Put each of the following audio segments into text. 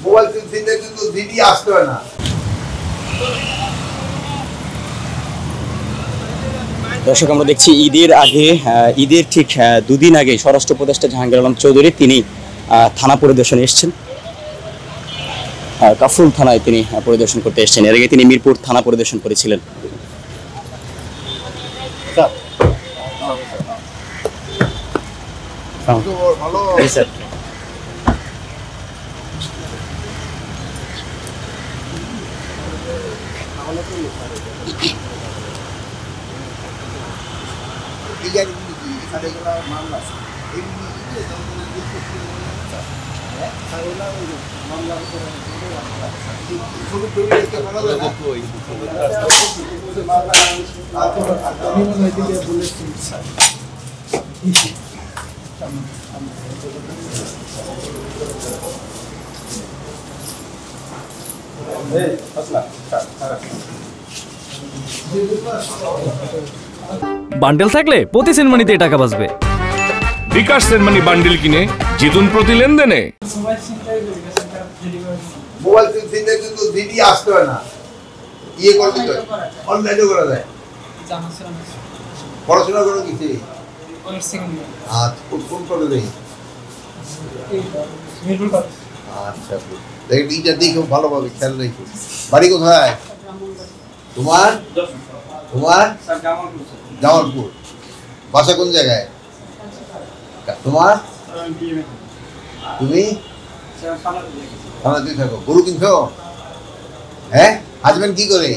Mobile সিমে কিন্তু দিদি আসতে হয় না। দর্শক, আমরা দেখছি ঈদের ঠিক দুদিন আগে স্বরাষ্ট্র উপদেষ্টা জাহাঙ্গীর আলম চৌধুরী তিনি থানা পরিদর্শনে এসেছেন। কাফরুল থানায় তিনি পরিদর্শন করতে এসেছেন। এর আগে তিনি মিরপুর থানা পরিদর্শন করেছিলেন। বান্ডেল থাকলে প্রতি সেনমানিতে টাকা বাঁচবে। বিকাশ সেনমানি বান্ডেল কিনে জিতুন প্রতি লেনদেনে। মোবাইল সিমে কিন্তু দিদি আসতে হয় না, ইয়ে করতে হয়, অনলাইনে করা যায়। পড়াশোনা করো কিছু? আচ্ছা, কোন কলেজে? আচ্ছা, এইটা দেখো ভালোভাবে খেয়াল রেখো। বাড়ি কোথায় তোমার? জামালপুর। বাসা কোন জায়গায় তোমার? তুমি থানাতেই থাকো। গরু কিনছো? হ্যাঁ, হাজবেন্ড কি করে?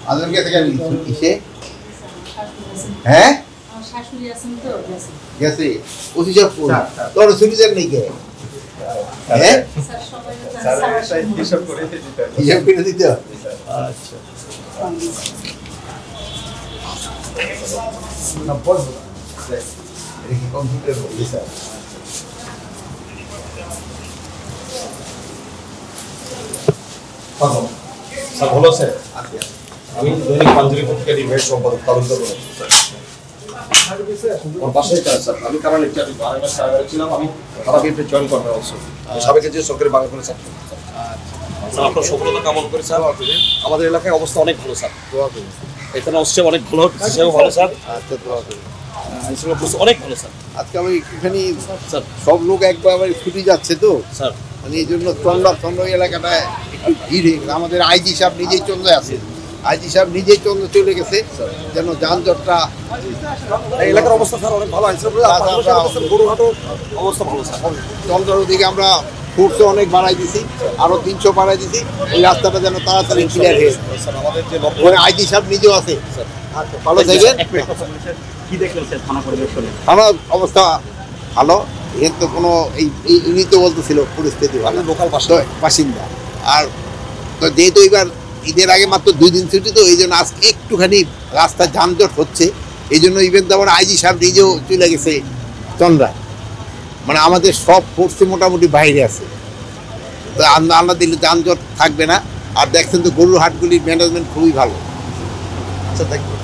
হাজবেন্ড কে থেকে কিসে? হ্যাঁ, গেছে। ওসি সব তোর সুবিধার নেই কে? হ্যাঁ, হিসাব করে দিতে। আচ্ছা, না বলবো এটা কি কম্পিউটার বলি স্যার? স্যার ভালো আছেন? আমি দৈনিক পাঞ্জাবি পত্রিকার ইভেন্ট সম্পাদক তদন্ত করছি স্যার। বাসায় স্যার আমি কারণ ছিলাম, আমি তারা বিএনপি জয়েন করতে অবশ্যই সাবেক যে সরকারি বাংলা করে ছাত্র। আপনার সফলতা কামনা করি স্যার। আমাদের এলাকায় অবস্থা অনেক ভালো স্যার, এখানে অবশ্যই অনেক ভালো, সেও ভালো স্যার। আচ্ছা, অনেক ভালো স্যার। আজকে আমি একটুখানি স্যার সব লোক একবার ছুটি যাচ্ছে তো স্যার, মানে এই জন্য চন্দ্র এলাকাটায় একটু ভিড়। আমাদের আইজি সাহেব নিজেই চন্দ্রায় আছে, আইজি সাহেব নিজেই চন্দ্র চলে গেছে যেন যানজটটা। এলাকার অবস্থা স্যার অনেক ভালো আছে, গরুহাটের অবস্থা ভালো স্যার। চন্দ্রের দিকে আমরা ফোর্সে অনেক বাড়াই দিছি, আরো 300 বাড়াই দিছি, ওই রাস্তাটা যেন তাড়াতাড়ি ক্লিয়ার হয়ে যায়। আমাদের যে আইজি সাহেব নিজেও আছে। ভালো থাকবেন। কি দেখলেন স্যার থানা পরিদর্শনে? আমার অবস্থা ভালো, এর তো কোনো এই তো বলতেছিল পরিস্থিতি ভালো, লোকাল বাসিন্দা। আর তো যেহেতু এবার ঈদের আগে মাত্র 2 দিন ছুটি, তো এই জন্য আজকে একটুখানি রাস্তা যানজট হচ্ছে। এই জন্য ইভেন্ট আমার আইজি সাহেব নিজেও চলে গেছে চন্দ্রায়, মানে আমাদের সব ফোর্সে মোটামুটি বাইরে আছে। তো আল্লাহ দিলে যানজট থাকবে না। আর দেখছেন তো গরুর হাটগুলির ম্যানেজমেন্ট খুবই ভালো। আচ্ছা, থ্যাংক ইউ।